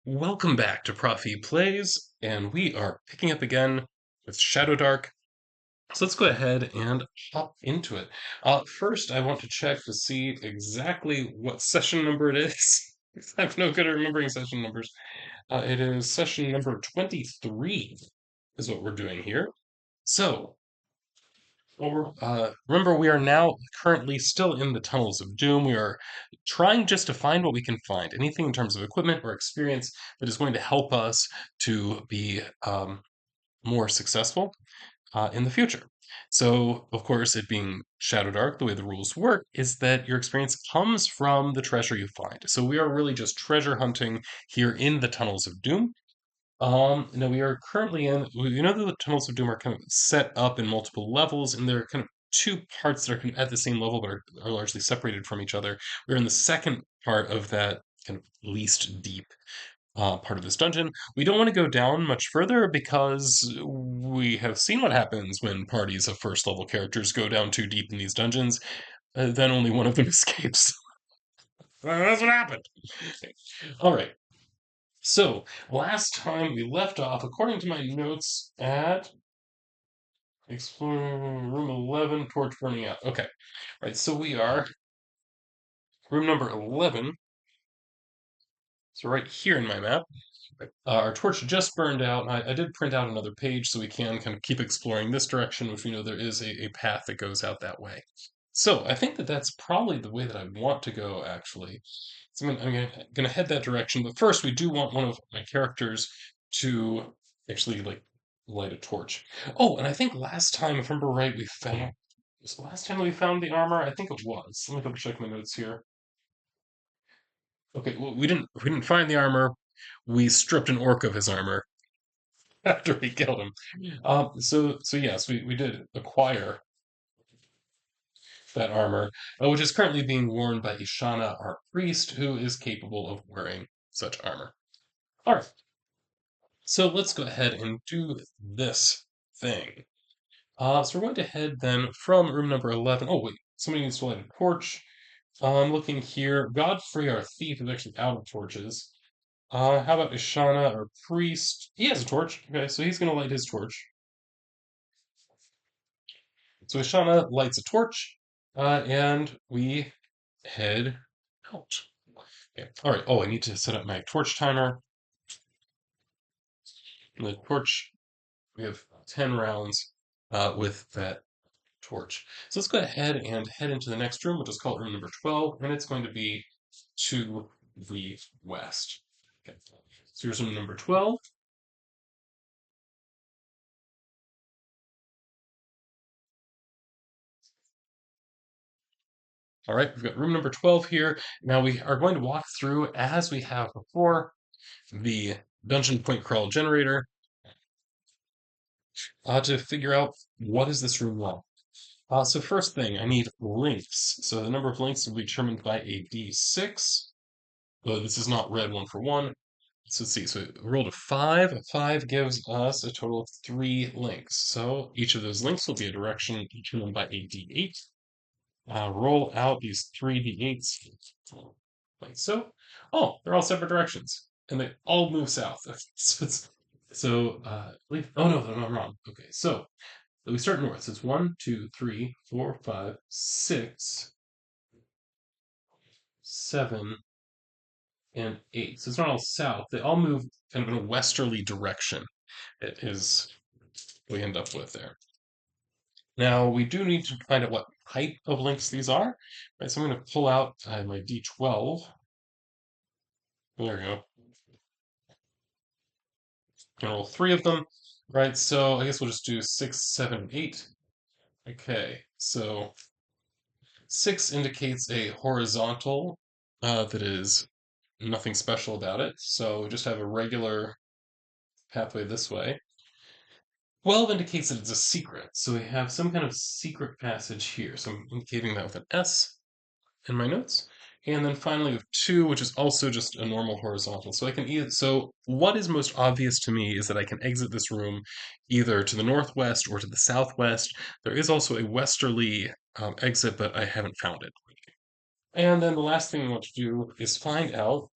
Welcome back to Profi Plays, and we are picking up again with Shadowdark. So let's go ahead and hop into it. First, I want to check to see exactly what session number it is. I have no good at remembering session numbers. It is session number 23 is what we're doing here. So, remember, we are now currently still in the tunnels of doom. We are trying just to find what we can find, anything in terms of equipment or experience that is going to help us to be more successful in the future. So, of course, it being Shadowdark, the way the rules work is that your experience comes from the treasure you find. So we are really just treasure hunting here in the tunnels of doom. No, we are currently in. You know that the tunnels of doom are kind of set up in multiple levels, and they're kind of two parts that are kind of at the same level but are largely separated from each other. We're in the second part of that kind of least deep part of this dungeon. We don't want to go down much further because we have seen what happens when parties of first level characters go down too deep in these dungeons. Then only one of them escapes. That's what happened. All right. So, last time we left off, according to my notes, at exploring room 11, torch burning out. Okay, right, so we are room number 11. So, right here in my map, our torch just burned out. I did print out another page so we can kind of keep exploring this direction, which we know there is a path that goes out that way. So, I think that that's probably the way that I want to go, actually. So I'm gonna head that direction, but first we do want one of my characters to actually like light a torch. Oh, and I think last time, if I remember right, we found was the last time we found the armor? I think it was. Let me double check my notes here. Okay, well we didn't find the armor. We stripped an orc of his armor after we killed him. So yes, we did acquire that armor, which is currently being worn by Ishana, our priest, who is capable of wearing such armor. All right. So let's go ahead and do this thing. So we're going to head then from room number 11. Oh, wait, somebody needs to light a torch. I'm looking here. Godfrey, our thief, is actually out of torches. How about Ishana, our priest? He has a torch. Okay, so he's going to light his torch. So Ishana lights a torch, and we head out. Okay. All right. Oh, I need to set up my torch timer. The torch, we have 10 rounds with that torch. So let's go ahead and head into the next room, which is called room number 12, and it's going to be to the west. Okay. So here's room number 12. All right, we've got room number 12 here. Now we are going to walk through, as we have before, the dungeon point crawl generator to figure out what is this room like. So first thing, I need links. So the number of links will be determined by a d6. Though this is not red one for one. So let's see. So we rolled a 5. A 5 gives us a total of 3 links. So each of those links will be a direction determined by a d8. Roll out these 3 d8s like so. Oh, they're all separate directions. And they all move south. Oh no, I'm wrong. Okay, so we start north. So it's 1, 2, 3, 4, 5, 6, 7, and 8. So it's not all south. They all move kind of in a westerly direction. It is what we end up with there. Now, we do need to find out what type of links these are. Right, so I'm going to pull out my D12. There we go. Gonna roll 3 of them. Right, so I guess we'll just do 6, 7, 8. Okay, so 6 indicates a horizontal that is nothing special about it. So we just have a regular pathway this way. 12 indicates that it's a secret, so we have some kind of secret passage here. So I'm indicating that with an S in my notes. And then finally with 2, which is also just a normal horizontal. So I can either, so what is most obvious to me is that I can exit this room either to the northwest or to the southwest. There is also a westerly exit, but I haven't found it. And then the last thing we want to do is find out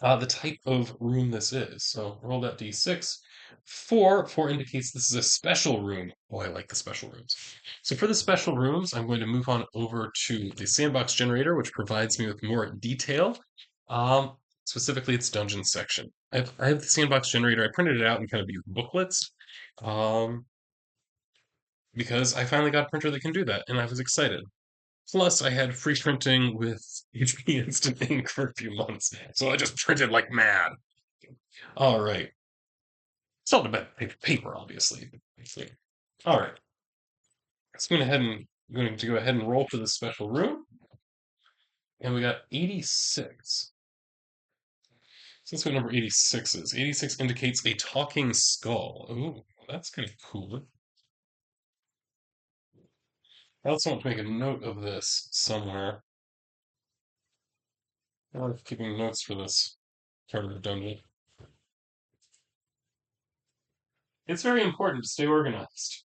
the type of room this is. So roll that d6. Four indicates this is a special room. Oh, I like the special rooms. So for the special rooms, I'm going to move on over to the sandbox generator, which provides me with more detail. Specifically, its dungeon section. I have the sandbox generator. I printed it out in kind of these booklets, um, because I finally got a printer that can do that, and I was excited. Plus, I had free printing with HP Instant Ink for a few months, so I just printed like mad. All right. It's not about paper, obviously. All right. So I'm going to go ahead and roll for this special room, and we got 86. So that's what number 86 is. 86 indicates a talking skull. Ooh, that's kind of cool. I also want to make a note of this somewhere. I'm keeping notes for this part of the dungeon. It's very important to stay organized.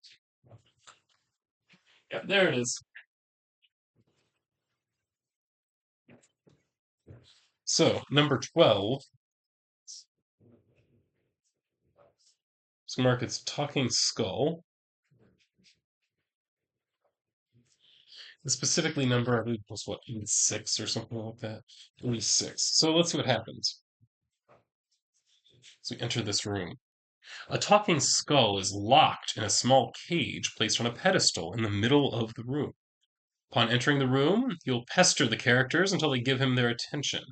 Yeah, there it is. So, number 12. So mark its talking skull. The specifically number, I believe, was what, 86 or something like that? 86. So let's see what happens. So we enter this room. A talking skull is locked in a small cage placed on a pedestal in the middle of the room. Upon entering the room, he'll pester the characters until they give him their attention.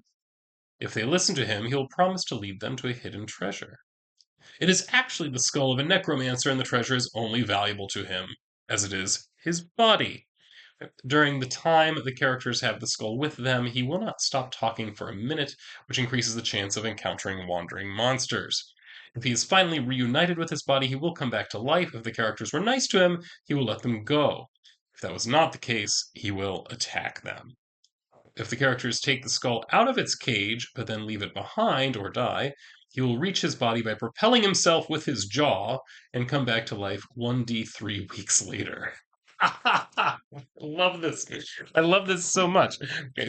If they listen to him, he'll promise to lead them to a hidden treasure. It is actually the skull of a necromancer, and the treasure is only valuable to him as it is his body. During the time the characters have the skull with them, he will not stop talking for a minute, which increases the chance of encountering wandering monsters. If he is finally reunited with his body, he will come back to life. If the characters were nice to him, he will let them go. If that was not the case, he will attack them. If the characters take the skull out of its cage, but then leave it behind or die, he will reach his body by propelling himself with his jaw and come back to life 1d3 weeks later. Love this. I love this so much. Okay,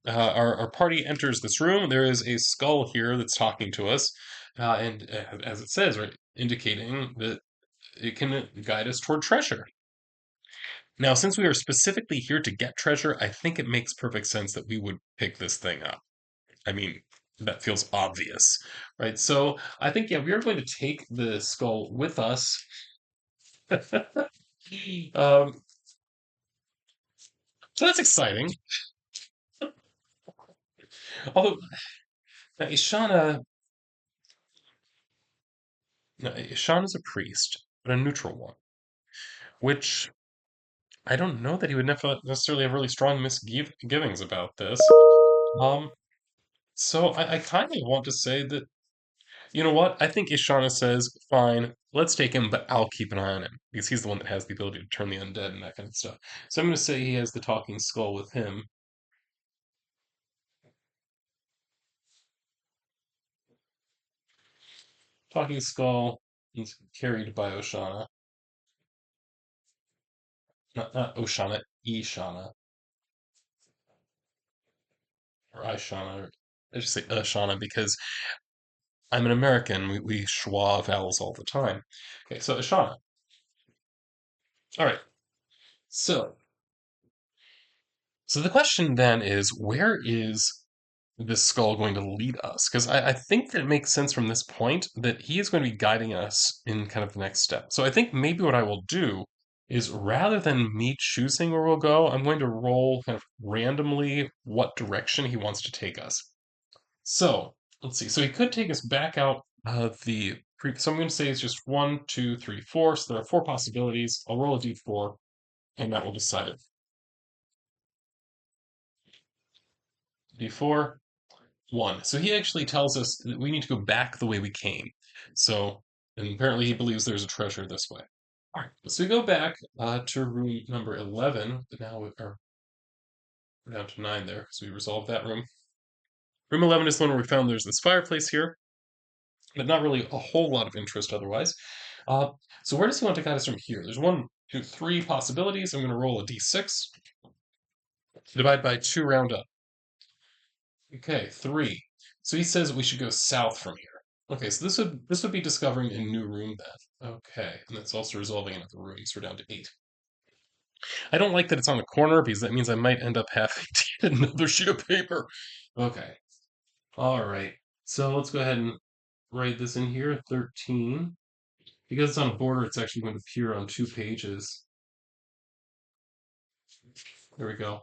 our party enters this room. There is a skull here that's talking to us, and as it says, right, indicating that it can guide us toward treasure. Now, since we are specifically here to get treasure, I think it makes perfect sense that we would pick this thing up. I mean, that feels obvious, right? So I think, yeah, we are going to take the skull with us. um, so that's exciting. Although now, Ishana's a priest, but a neutral one, which I don't know that he would necessarily have really strong misgivings about this. Um, so I kind of want to say that, you know what? I think Ishana says, fine, let's take him, but I'll keep an eye on him because he's the one that has the ability to turn the undead and that kind of stuff. So I'm going to say he has the talking skull with him. Talking skull is carried by Oshana. Not Oshana, Ishana. Or Ishana. Or I just say Oshana because I'm an American. We schwa vowels all the time. Okay, so Oshana. All right. So, so the question then is, where is this skull going to lead us? Because I think that it makes sense from this point that he is going to be guiding us in kind of the next step. So I think maybe what I will do is rather than me choosing where we'll go, I'm going to roll kind of randomly what direction he wants to take us. So let's see. So he could take us back out of the so I'm going to say it's just one, two, three, four. So there are four possibilities. I'll roll a d4, and that will decide it. D4, one. So he actually tells us that we need to go back the way we came. So, and apparently he believes there's a treasure this way. All right. So we go back to room number 11. But now we're down to 9 there. So we resolved that room. Room 11 is the one where we found there's this fireplace here, but not really a whole lot of interest otherwise. Uh, so where does he want to guide us from here? There's one, two, three possibilities. I'm going to roll a d6. Divide by 2, round up. Okay, three. So he says we should go south from here. Okay, so this would be discovering a new room then. Okay, and that's also resolving another room, so we're down to eight. I don't like that it's on the corner because that means I might end up having to get another sheet of paper. Okay. All right. So let's go ahead and write this in here, 13. Because it's on a border, it's actually going to appear on two pages. There we go.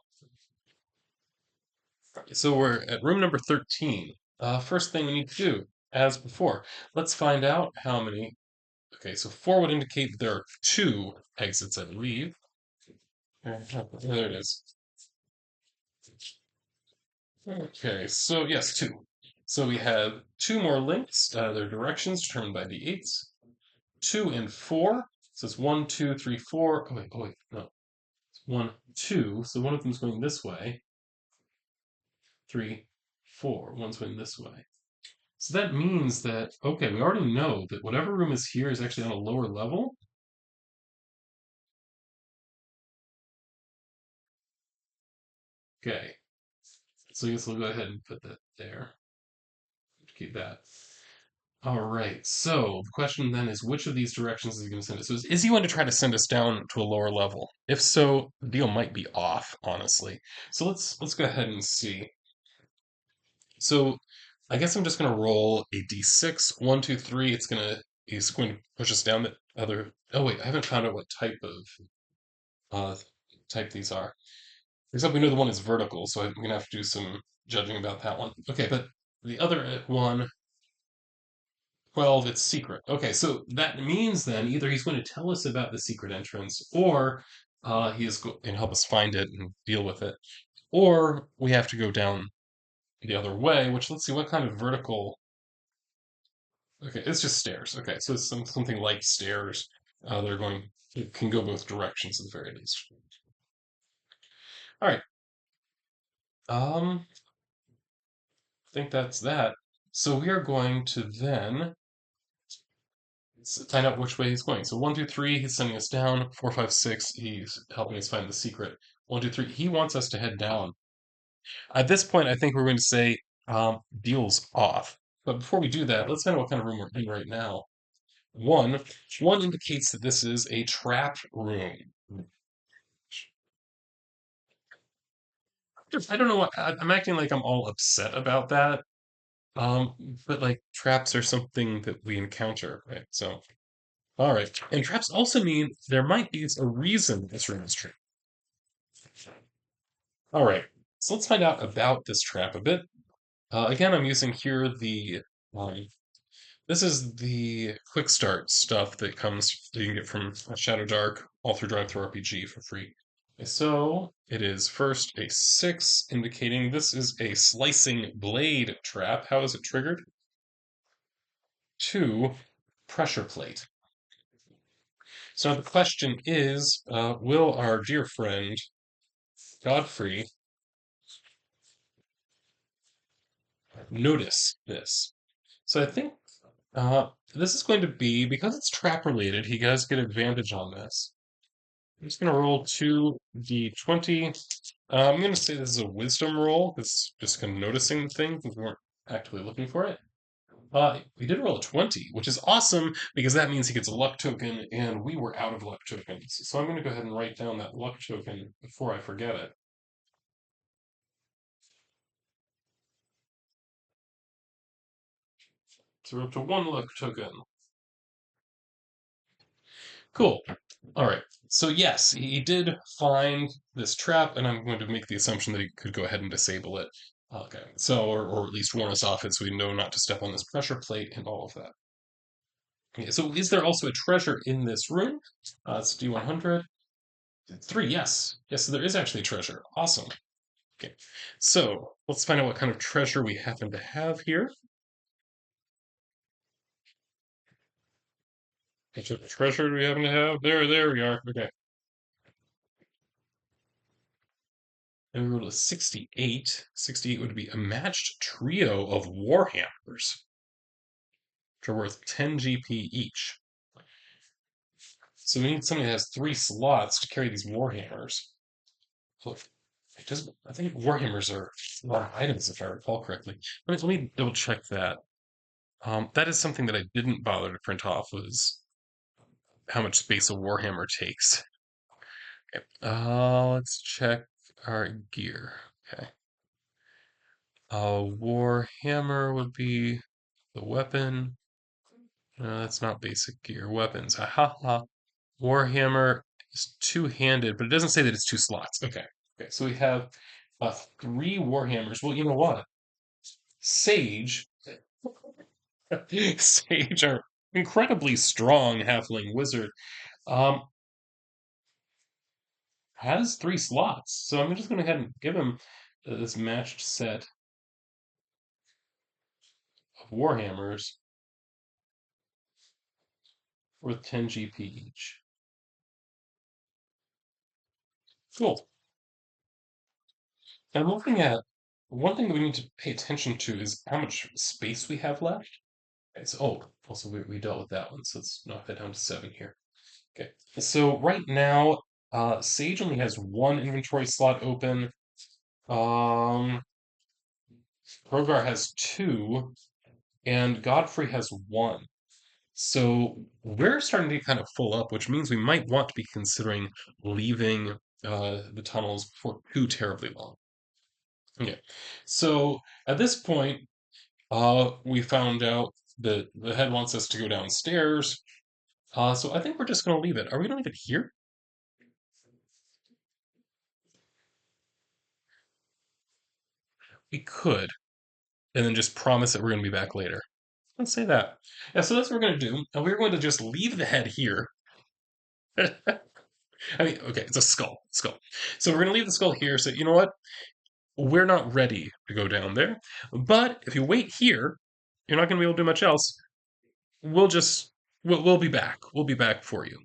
So we're at room number 13. First thing we need to do, as before, let's find out how many. Okay, so four would indicate that there are two exits, I believe. There it is. Okay, so yes, two. So we have two more links. Their directions determined by the eights. Two and four. So it's one, two, three, four. Oh wait, no. It's one, two. So one of them's going this way. Three, four. One's going this way. So that means that, okay, we already know that whatever room is here is actually on a lower level. Okay, so I guess we'll go ahead and put that there. Keep that. All right, so the question then is which of these directions is he going to send us? So is he going to try to send us down to a lower level? If so, the deal might be off, honestly. So let's go ahead and see. So I guess I'm just going to roll a d6. One, two, three. He's going to push us down the other. Oh wait, I haven't found out what uh type these are. Except we know the one is vertical, so I'm gonna have to do some judging about that one. Okay, but the other one, 12, it's secret. Okay, so that means then either he's going to tell us about the secret entrance, or he is going to help us find it and deal with it, or we have to go down the other way. Which let's see, what kind of vertical? Okay, it's just stairs. Okay, so it's something like stairs. They're going it can go both directions at the very least. All right. I think that's that. So we are going to then find out which way he's going. So one, two, three, he's sending us down. Four, five, six, he's helping us find the secret. One, two, three, he wants us to head down. At this point, I think we're going to say deals off. But before we do that, let's find out what kind of room we're in right now. One, one indicates that this is a trap room. I don't know what I'm acting like I'm all upset about that. But like traps are something that we encounter, right? So all right. And traps also mean there might be a reason this room is trapped. All right. So let's find out about this trap a bit. Again, I'm using here um, this is the quick start stuff that you can get from Shadowdark all through Drive Through RPG for free. So it is first a six, indicating this is a slicing blade trap. How is it triggered? Two, pressure plate. So now the question is, will our dear friend Godfrey notice this? So I think this is going to be, because it's trap related, he does get advantage on this. I'm just going to roll 2d20. I'm going to say this is a wisdom roll. It's just kind of noticing the thing because we weren't actively looking for it. We did roll a 20, which is awesome because that means he gets a luck token, and we were out of luck tokens. So I'm going to go ahead and write down that luck token before I forget it. So we're up to one luck token. Cool. All right. So yes, he did find this trap, and I'm going to make the assumption that he could go ahead and disable it. Okay. So, or at least warn us off it so we know not to step on this pressure plate and all of that. Okay, so is there also a treasure in this room? It's D100. Three, yes. Yes, so there is actually a treasure. Awesome. Okay. So let's find out what kind of treasure we happen to have here. What type of treasure do we happen to have? There we are. Okay. And we rolled a 68. 68 would be a matched trio of Warhammers, which are worth 10 GP each. So we need somebody that has three slots to carry these Warhammers. So It doesn't. I think Warhammers are a lot of items, if I recall correctly. Let me double check that. That is something that I didn't bother to print off was how much space a Warhammer takes. Okay. Let's check our gear. Okay. Warhammer would be the weapon. No, that's not basic gear. Weapons. Aha. Ha. Warhammer is two-handed, but it doesn't say that it's two slots. Okay. Okay. So we have three Warhammers. Well, you know what? Sage, Sage are incredibly strong halfling wizard. Um, has three slots, so I'm just going to go ahead and give him this matched set of Warhammers worth 10 GP each. Cool. And I'm looking at one thing that we need to pay attention to is how much space we have left. Okay, so, also we dealt with that one, so let's knock that down to 7 here. Okay, so right now, Sage only has one inventory slot open. Um, Rogar has two, and Godfrey has one. So we're starting to get kind of full up, which means we might want to be considering leaving the tunnels for too terribly long. Okay. So at this point, we found out that the head wants us to go downstairs. So I think we're just going to leave it. Are we going to leave it here? We could, and then just promise that we're going to be back later. Let's say that. Yeah, so that's what we're going to do. And we're going to just leave the head here. I mean, okay, it's a skull. Skull. So we're going to leave the skull here. So, you know what? We're not ready to go down there. But if you wait here, you're not going to be able to do much else. We'll just, we'll be back. We'll be back for you.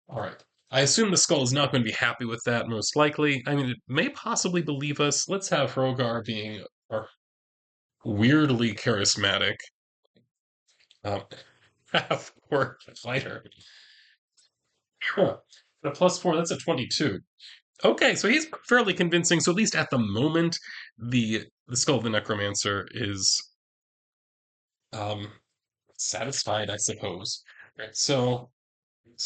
All right. I assume the skull is not going to be happy with that, most likely. I mean, it may possibly believe us. Let's have Hrogar being our weirdly charismatic um, half-orc fighter. Huh. A +4, that's a 22. Okay, so he's fairly convincing. So at least at the moment, the skull of the necromancer is um satisfied, I suppose. Right. So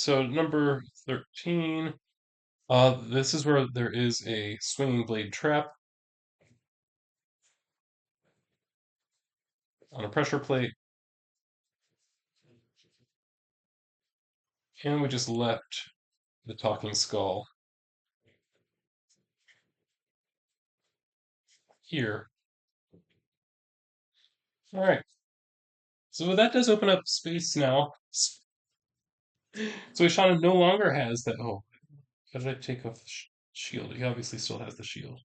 number 13. This is where there is a swinging blade trap on a pressure plate, and we just left the talking skull here. All right. So that does open up space now. So Ishana no longer has that. Oh, how did I take off the shield? He obviously still has the shield.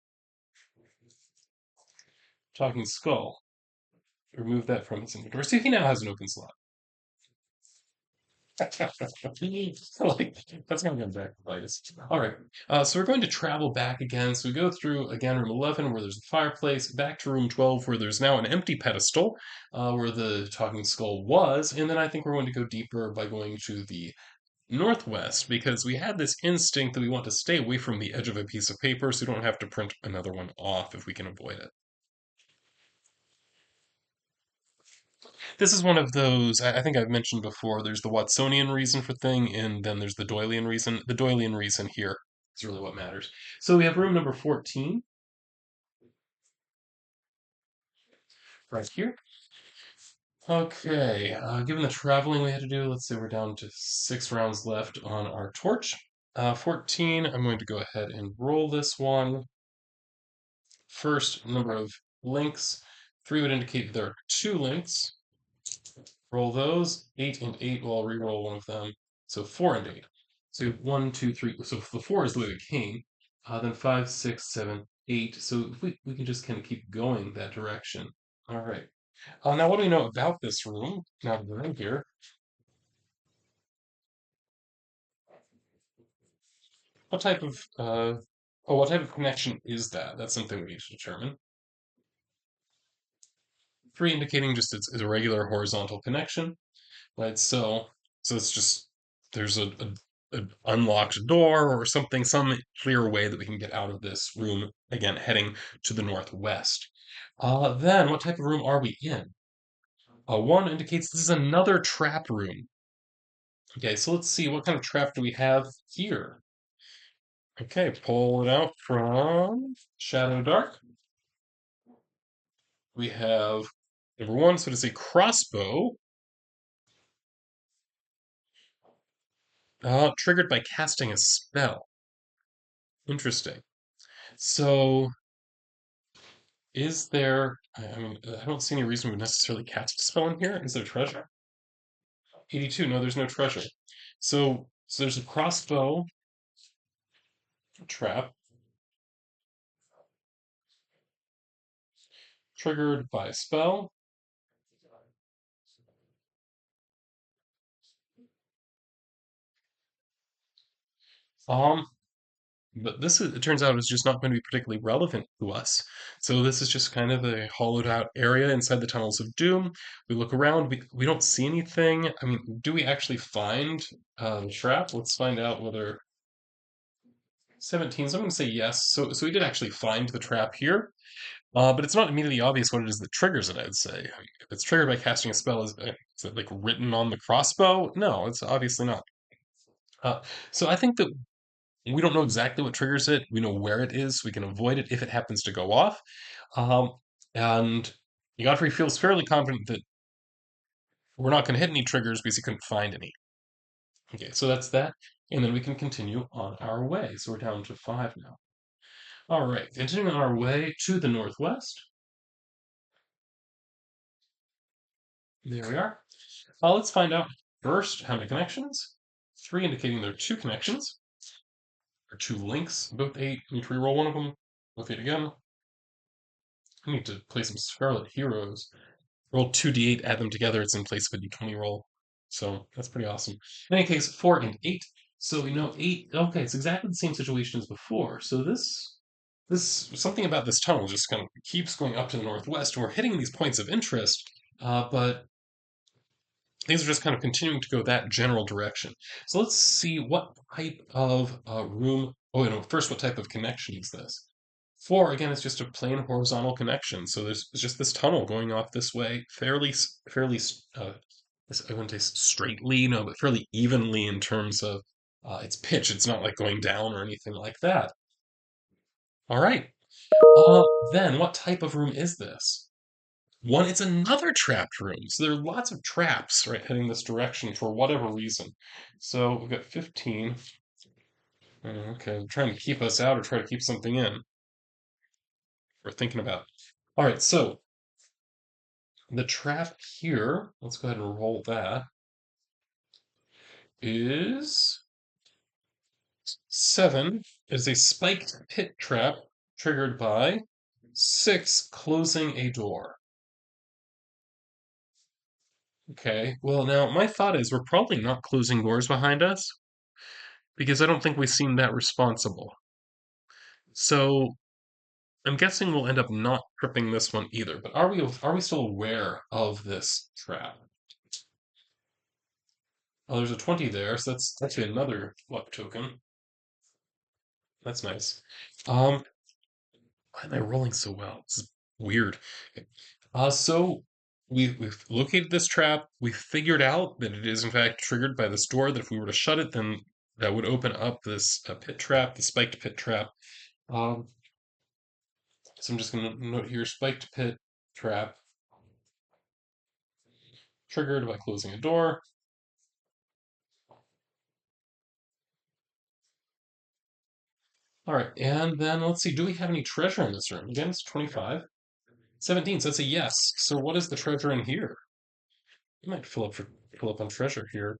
Talking skull. Remove that from his inventory. So he now has an open slot. Like, that's gonna come back to bite us. All right. So we're going to travel back again. So we go through again room 11 where there's a fireplace, back to room 12 where there's now an empty pedestal where the talking skull was, and then I think we're going to go deeper by going to the northwest because we had this instinct that we want to stay away from the edge of a piece of paper so we don't have to print another one off if we can avoid it. This is one of those, I think I've mentioned before, there's the Watsonian reason for thing, and then there's the Doylean reason. The Doylean reason here is really what matters. So we have room number 14 right here. Okay, given the traveling we had to do, let's say we're down to 6 rounds left on our torch. 14, I'm going to go ahead and roll this one. First number of links. 3 would indicate there are 2 links. Roll those. 8 and 8. Well, I'll re-roll one of them. So 4 and 8. So 1, 2, 3. So the 4 is the way we came. Then 5, 6, 7, 8. So if we can just kind of keep going that direction. All right. Now, what do we know about this room? Now that we're in here. What type of what type of connection is that? That's something we need to determine. 3 indicating just it's a regular horizontal connection. Right, so it's just there's a an unlocked door or something, some clear way that we can get out of this room, again, heading to the northwest. Then, what type of room are we in? One indicates this is another trap room. Okay, so let's see, what kind of trap do we have here? Okay, pull it out from Shadowdark. We have number one, so it is a crossbow, triggered by casting a spell. Interesting. So, is there? I mean, I don't see any reason we would necessarily cast a spell in here. Is there treasure? 82. No, there's no treasure. So there's a crossbow trap triggered by a spell. Um, but it turns out, is just not going to be particularly relevant to us. So this is just kind of a hollowed out area inside the tunnels of doom. We look around, we don't see anything. I mean, do we actually find the trap? Let's find out whether 17. So I'm going to say yes. So we did actually find the trap here. But it's not immediately obvious what it is that triggers it, I'd say. I mean, if it's triggered by casting a spell, is it like written on the crossbow? No, it's obviously not. Uh, so I think that we don't know exactly what triggers it. We know where it is. We can avoid it if it happens to go off. Um, and Godfrey feels fairly confident that we're not going to hit any triggers because he couldn't find any. Okay, so that's that. And then we can continue on our way. So we're down to 5 now. All right, continuing on our way to the northwest. There we are. Let's find out first how many connections. 3 indicating there are 2 connections, or 2 links, both 8. I need to reroll one of them. With 8 again. I need to play some Scarlet Heroes. Roll 2d8, add them together, it's in place of a d20 roll. So that's pretty awesome. In any case, 4 and 8. So we know 8. Okay, it's exactly the same situation as before. So this something about this tunnel just kind of keeps going up to the northwest, and we're hitting these points of interest, but things are just kind of continuing to go that general direction. So let's see what type of room. Oh, no, first, what type of connection is this? 4, again, is just a plain horizontal connection. So there's just this tunnel going off this way, fairly, I wouldn't say straightly, no, but fairly evenly in terms of its pitch. It's not like going down or anything like that. All right. Then, what type of room is this? One, it's another trapped room. So there are lots of traps, right, heading this direction for whatever reason. So we've got 15. Okay, trying to keep us out or try to keep something in. We're thinking about. All right, so the trap here, let's go ahead and roll that, is 7. Is a spiked pit trap triggered by 6 closing a door. Okay, well, now my thought is we're probably not closing doors behind us because I don't think we seem that responsible. So I'm guessing we'll end up not tripping this one either. But are we still aware of this trap? Oh, there's a 20 there, so that's actually another luck token. That's nice. Um, why am I rolling so well? This is weird. Okay. So we've located this trap. We figured out that it is in fact triggered by this door. That if we were to shut it, then that would open up this pit trap, the spiked pit trap. Um, so I'm just going to note here: spiked pit trap triggered by closing a door. All right, and then let's see, do we have any treasure in this room? Again, it's 25. 17, so that's a yes. So what is the treasure in here? We might fill up on treasure here.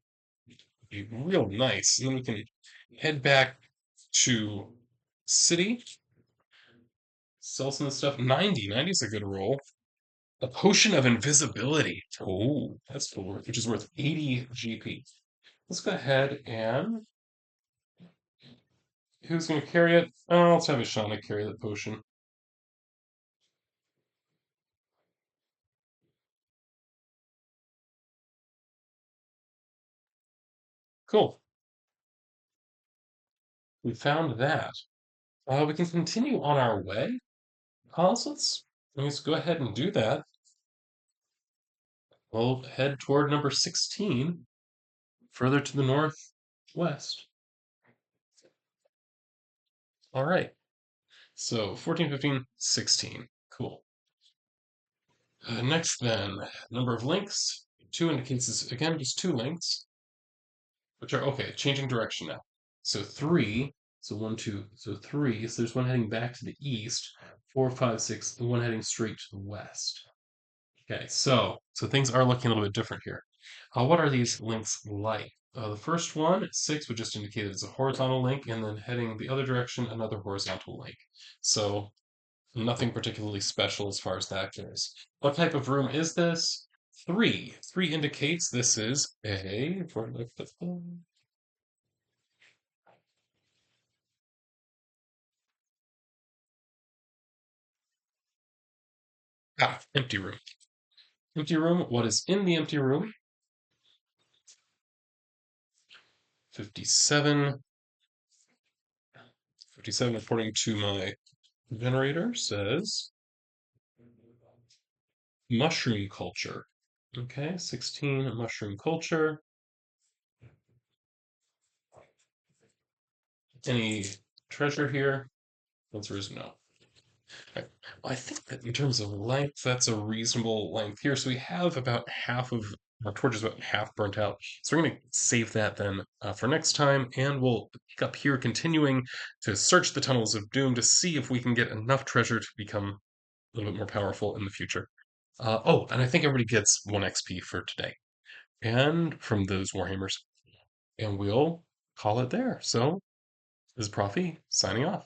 Be real nice. And then we can head back to city, sell some of the stuff. 90. 90 is a good roll. A potion of invisibility. Oh, that's cool. Which is worth 80 GP. Let's go ahead and who's going to carry it? Oh, let's have Ishana carry the potion. Cool. We found that. We can continue on our way. So let's go ahead and do that. We'll head toward number 16, further to the northwest. All right. So 14, 15, 16. Cool. Next, then, number of links. Two indicates this, again, just two links, which are okay, changing direction now. So three, so one, two, so three. So there's one heading back to the east, four, five, six, and one heading straight to the west. Okay, so things are looking a little bit different here. What are these links like? The first one, six, would just indicate that it's a horizontal link, and then heading the other direction, another horizontal link. So nothing particularly special as far as that goes. What type of room is this? Three. Three indicates this is a empty room. Empty room. What is in the empty room? 57. 57, according to my generator, says mushroom culture. Okay, 16, mushroom culture. Any treasure here? Answer is no. Okay. Well, I think that in terms of length, that's a reasonable length here. So we have about half of our torch is about half burnt out. So we're going to save that then for next time, and we'll pick up here, continuing to search the tunnels of doom to see if we can get enough treasure to become a little bit more powerful in the future. Oh, and I think everybody gets 1 XP for today, and from those Warhammers. And we'll call it there. So, this is Profi signing off.